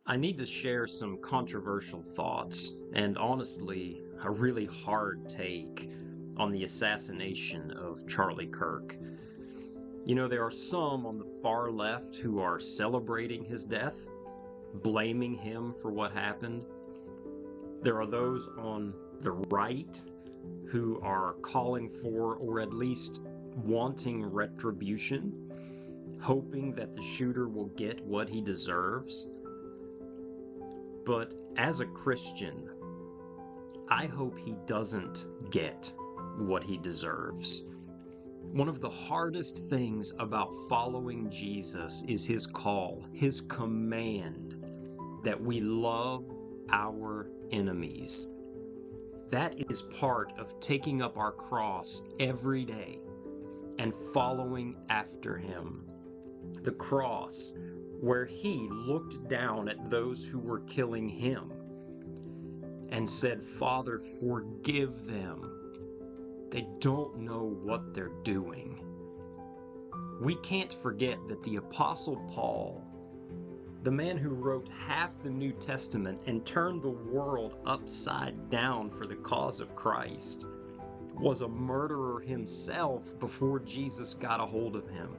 I need to share some controversial thoughts and honestly, a really hard take on the assassination of Charlie Kirk. There are some on the far left who are celebrating his death, blaming him for what happened. There are those on the right who are calling for, or at least wanting retribution, hoping that the shooter will get what he deserves. But as a Christian, I hope he doesn't get what he deserves. One of the hardest things about following Jesus is his call, his command that we love our enemies. That is part of taking up our cross every day and following after him. The cross, where he looked down at those who were killing him and said, "Father, forgive them. They don't know what they're doing." We can't forget that the Apostle Paul, the man who wrote half the New Testament and turned the world upside down for the cause of Christ, was a murderer himself before Jesus got a hold of him.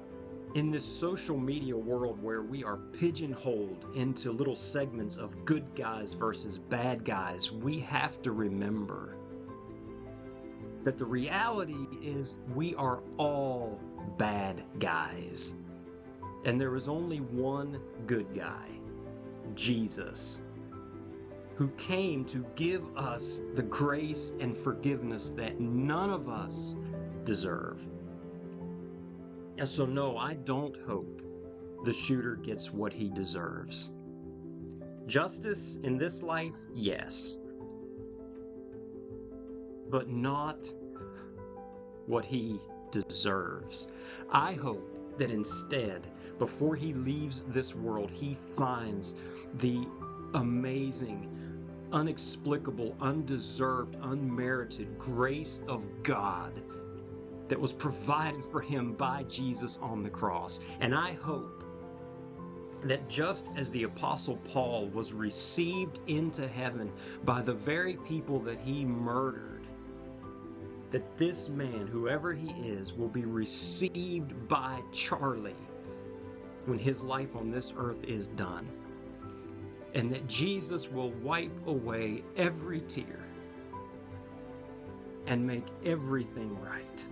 In this social media world where we are pigeonholed into little segments of good guys versus bad guys, we have to remember that the reality is we are all bad guys. And there is only one good guy, Jesus, who came to give us the grace and forgiveness that none of us deserve. And so, no, I don't hope the shooter gets what he deserves. Justice in this life, yes, but not what he deserves. I hope that instead, before he leaves this world, he finds the amazing, inexplicable, undeserved, unmerited grace of God that was provided for him by Jesus on the cross. And I hope that just as the Apostle Paul was received into heaven by the very people that he murdered, that this man, whoever he is, will be received by Charlie when his life on this earth is done. And that Jesus will wipe away every tear and make everything right.